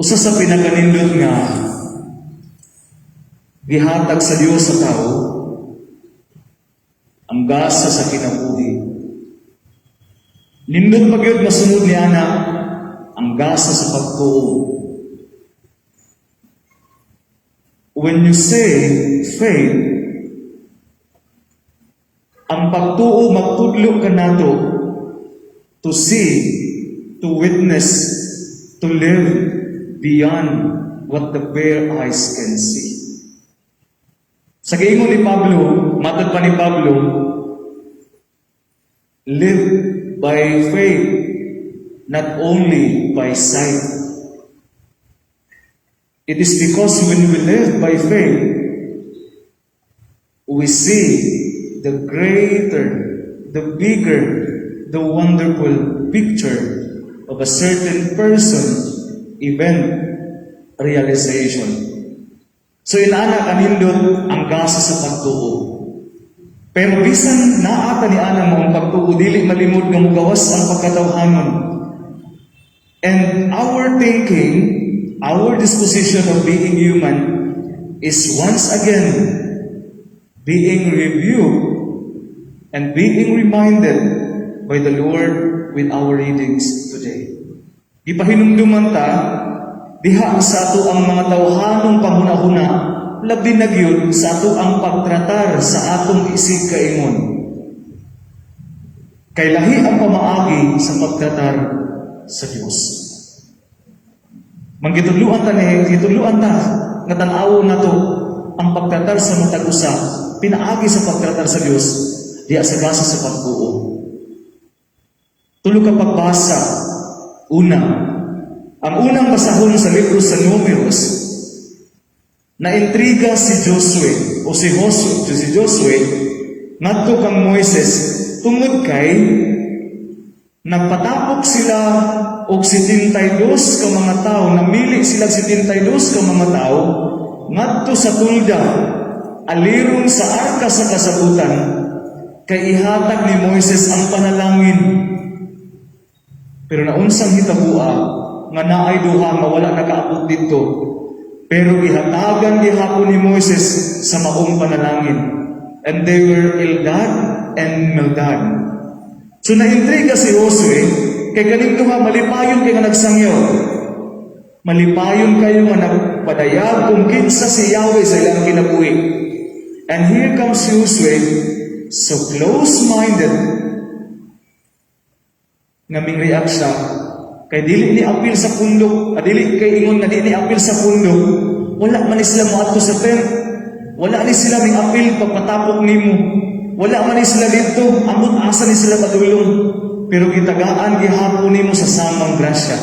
Usa sa pinakanindot nga gihatag sa Dios sa tao ang gasa sa kinabuhi. Nindot pagyud masunod ni ana ang gasa sa pagtuo. When you say faith, ang pagtuo magtudlo ka nato to see, to witness, to live beyond what the bare eyes can see. Sa giingon ni Pablo, matod pa ni Pablo, live by faith, not only by sight. It is because when we live by faith, we see the greater, the bigger, the wonderful picture of a certain person, event, realization. So inaana kanindot ang gasa sa pagtuo. Pero bisan naata ni ana mo ang pagtuo, dili malimod nga mugawas ang pagkatawhanon. And our thinking, our disposition of being human is once again being reviewed and being reminded by the Lord with our readings today. Ipahinumduman ta, diha sa ato ang mga tawhanong panghuna-huna, labi na gyud sa ato ang pagtratar sa atong isig kaingon. Kay lahi ang pamaagi sa pagtratar sa Dios. Manggitudluan ta nga tan-awo nato ang pagtratar sa matag usa, pinaagi sa pagtratar sa Dios, diha sa gasa sa pagtuo. Tulo ka pagbasa. Una, ang unang basahon sa libro sa Números, na-intriga si Josue, ngadto kang Moises, tungod kay nagpatapok sila og 72 ka mga tao, namili sila 72 ka mga tao, ngadto sa tulda, aliron sa arka sa kasabutan, kay ihatag ni Moises ang panalangin. Pero naunsang hitabua, nga naay duha nga wala nakaabot dito, pero ihatagan gihapon ni Moises sa maong panalangin. And they were Eldad and Meldad. So naintriga si Josue, kay kaning duha malipayon kay nga nagsangyo. Malipayon kayo nga nagpadayag kung kinsa si Yahweh sa ilang kinabuhi. And here comes Josue, so close-minded, nga ming-react siya, kay dili ni apil sa pundok, dili kay ingon nga dili ni apil sa pundok, wala man ni sila moadto sa tent, wala ni sila ming apil pagpatapok nimo, wala man ni sila dito, amot asa ni sila padulong, pero gitagaan gihapon nimo sa samang grasya.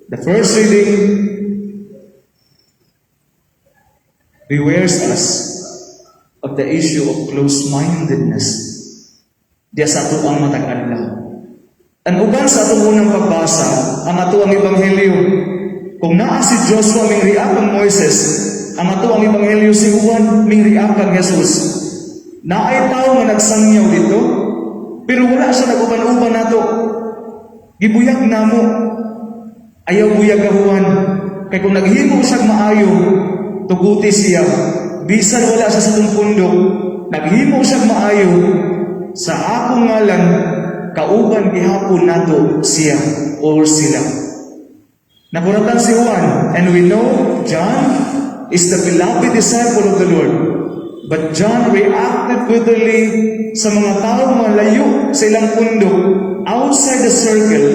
The first reading bewares us of the issue of close-mindedness. Diya sa ato ang matag-adlaw. Ang uban sa atong unang pagbasa, ang ato ang ebanghelyo. Kung naa si Joshua ming-react ang Moises, ang ato ang ebanghelyo si Juan ming-react ang Jesus. Naay tao nga nagsangyaw dito, pero wala siya nag-uban-uban nato. Gibuyag namo. Ayaw buyag ka Juan. Kay kung naghimo siya maayo, tuguti siya. Bisan wala siya sa itong pundok, naghimo siya maayo, sa akong ngalan, kauban gihapon nato siya or sila. Nakuratan si Juan, and we know John is the beloved disciple of the Lord. But John reacted bitterly sa mga tao malayo sa ilang pundok, outside the circle,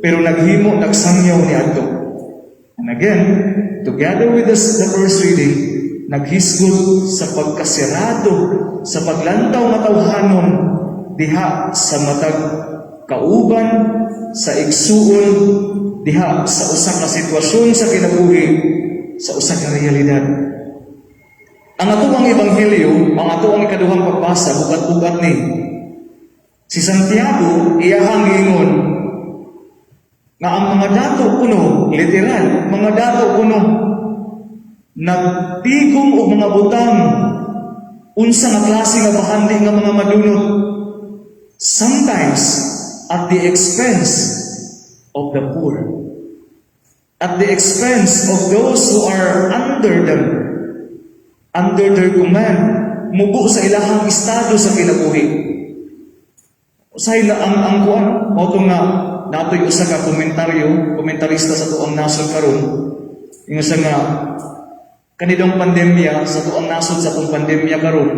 pero nagsangyaw ni ato. And again, together with the first reading, naghisgot sa pagkasirado, sa paglantaw nga tawhanon, diha sa matag kauban, sa igsuon, diha sa usa ka sitwasyon sa kinabuhi, sa usa ka realidad. Ang ato ang ebanghelyo, ang ato ang ikaduhang pagbasa, bugat-bugat ni si Santiago, iyahang giingon nga ang mga dato kuno, literal, mga dato kuno, nagtigom og mga butang, unsa nga klase nga bahandi nga mga madunot, sometimes at the expense of the poor. at the expense of those who are under them, under their command, mubo sa ilahang estado sa kinabuhi. Usahay na ang kuan, mo nga natoy usa ka komentarista sa tuang nasod karon. Ingon sa nga kanidong pandemya sa tuang nasod sa tong pandemya karon.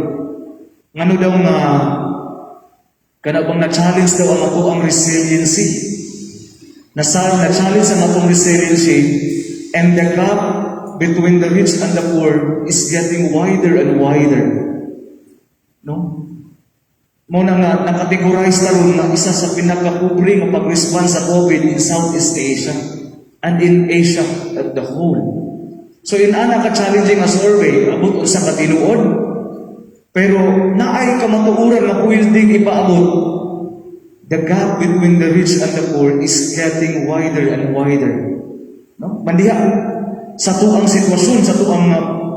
Ngano daw nga kana bang na-challenge daw ang ato ang resiliency. Na-challenge ang atong resiliency, and the gap between the rich and the poor is getting wider and wider. No? Mo na nga nakategorize karon na isa sa pinaka-pobre nga pag-respond sa COVID in Southeast Asia and in Asia at the whole. So in ana ka-challenging a survey abot unsa ka tinuod, pero naay ka matuuran nga pwedeng ipaabot. The gap between the rich and the poor is getting wider and wider. No? Mandiha sa tuang sitwasyon,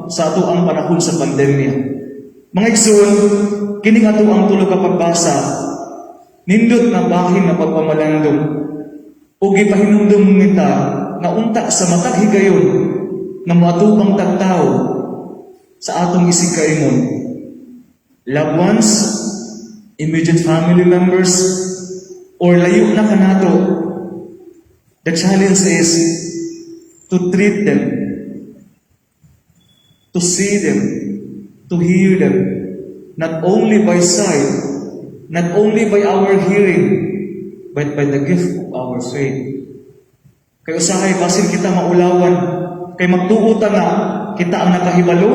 sa tuang panahon sa pandemya. Mga igsoon, kining ato ang tulo ka pagbasa, nindot na bahin na pagpamalandong, o gipahinumdum ngita na unta sa matag higayon na matubang tagtao sa atong isig-kaingon. Loved ones, immediate family members, or layo na kanato, the challenge is to treat them, to see them, to hear them, not only by sight, not only by our hearing, but by the gift of our faith. Kaya usahay, basin kita maulawan, kay magtuuta nga, kita ang nakahibalo,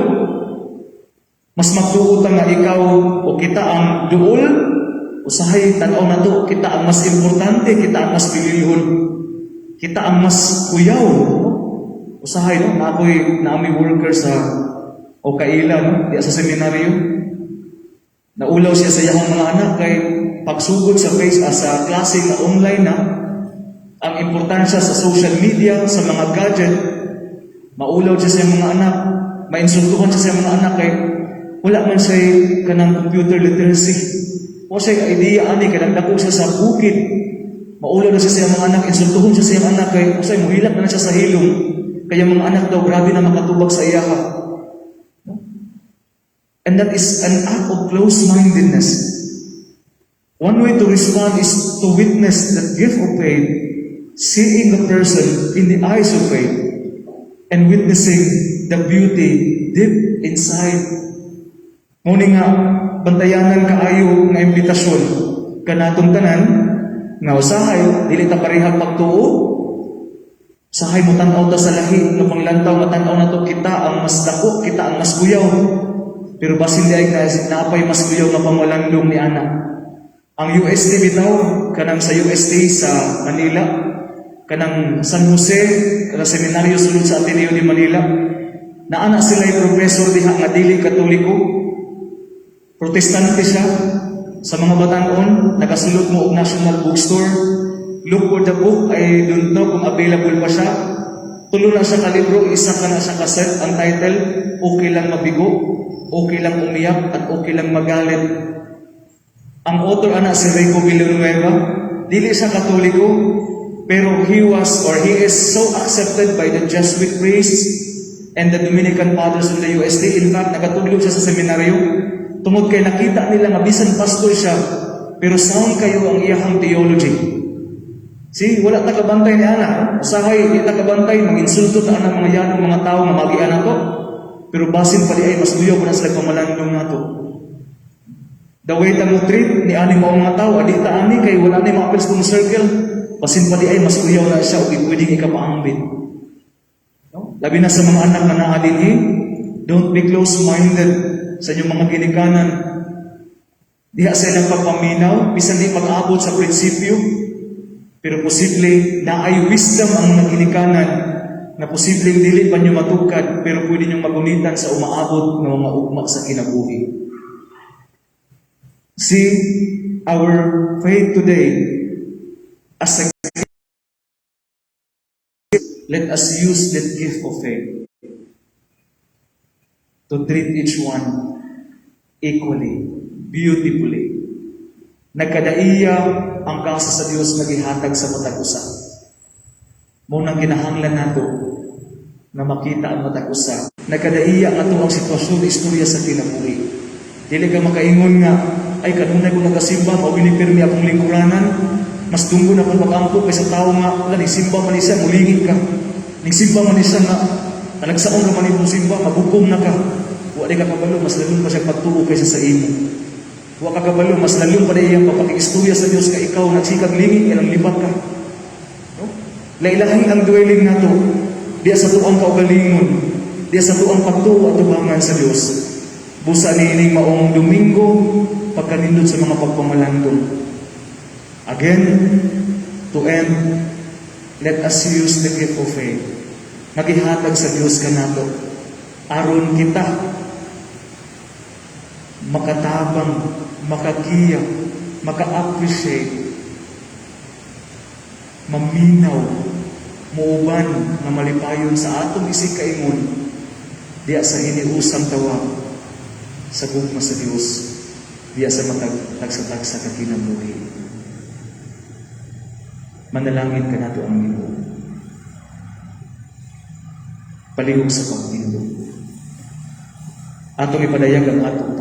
mas magtuuta nga ikaw o kita ang duol, usahay, tanaw na to, kita ang mas importante, kita ang mas pilihon, kita ang mas kuyaw. Usahay, no? Naami worker sa o kaila, no? Di sa seminaryo. Naulaw siya sa iyang mga anak kay pagsugod sa sa klase na online na ang importansya sa social media, sa mga gadget. Maulaw siya sa iyang mga anak, mainsultuhan siya sa iyang mga anak kay wala man siya kanang computer literacy. O siya idea ani kanang dako siya sa bukid. Maulaw na siya sa iyang mga anak, insultuhon siya sa iyang anak kay o siya muhilak na siya sa hilong. Kaya mga anak daw grabe na makatubag sa iyaha. And that is an act of close-mindedness. One way to respond is to witness that gift of faith, seeing the person in the eyes of faith, and witnessing the beauty deep inside. Muni nga, bantayanan kaayo nga imbitasyon, kanatong tanan, nga usahay, dili ta parihag pagtuo, usahay mo tanaw ta sa lahi, nga panglantaw matanaw na to kita ang mas dako, kita ang mas kuyaw. Pero basin di ay naapay mas kuyaw nga pamalandong ni Ana. Ang UST bitaw, kanang sa UST sa Manila, kanang San Jose, kanang seminaryo sulod sa Ateneo de Manila, naana sila yung professor diha nga dili katoliko, protestante siya, sa mga batanon, nakasulod mo og National Bookstore, look for the book, ay dun to kung available pa siya, tulo na siya kalibro, isa ka na siya kaset, ang title, Okay Lang Mabigo, Okay Lang Umiyak, at Okay Lang Magalit. Ang author ana si Rico Villanueva, dili siya katoliko, pero he is so accepted by the Jesuit priests and the Dominican fathers in the UST. In fact, nagatudlog siya sa seminaryo, tungod kay nakita nila nga bisan pastor siya, pero sound kayo ang iyahang theology. See, wala takabantay ni ana. Usahay, di takabantay, mag-insulto ta ang mga yanong mga tao nga magian nato. Pero basin pa di ay mas luyaw na sila pamalandong nato. The way ta mo treat ni ani mo mga tao, adi ta ani kay wala ni mga pels circle. Basin pa di ay mas luyaw na siya ug pwedeng ikapaambit. No? Labi na sa mga anak na naa dinhi, don't be close-minded sa inyong mga ginikanan. Diha sa ilang pagpaminaw, bisan di pag-abot sa prinsipyo, pero posible na ay wisdom ang mga ginikanan na posibleng dili pa nyo matukad, pero pwede nyo magunitan sa umaabot ng mga ugma sa kinabuhi. See, our faith today, as a gift, let us use that gift of faith to treat each one equally, beautifully. Nagkadaiya ang kasa sa Diyos na gihatag sa matag usa. Mo nang kinahanglan nato na makita ang matag usa. Nagkadaiya nga to ang sitwasyon istorya sa kinabuhi. Dili ka makaingon nga ay kanunay ko nagasimba mao ginipirmi akong lingkuranan. Mas tunggo na kung makampo kaysa tao nga wala nagsimba man siya mulingit ka. Nagsimba man siya nga nagsaon ka man imong simba magukom na ka. Wa di ka kabalo mas lalong pa siya pagtuo kaysa sa imo. Wa ka kabalo mas lalong pa iyang papakiistorya sa Dios ka ikaw nagsikag lingit ilang libat ka. No? Lailahi ang dwelling nato. Diya sa tuang kaugalingon. Diya sa tuang pagtuo at tubangan sa Dios. Busa niining maong Domingo pagkanindot sa mga pagpamalandong. Again, to end, let us use the gift of faith. Nagihatag sa Diyos ka nato. Aron kita makatabang, makagiyak, maka-appreciate, maminaw, muuban na malipayon sa atong isig kaingon diya sa hiniusang tawag sa gugma sa Diyos, diya sa matagsa-tagsa ka kinabuhi. Manalangin ka nato ang Ginoo. Palihog sa pagtindog. Atong ipadayag ang atong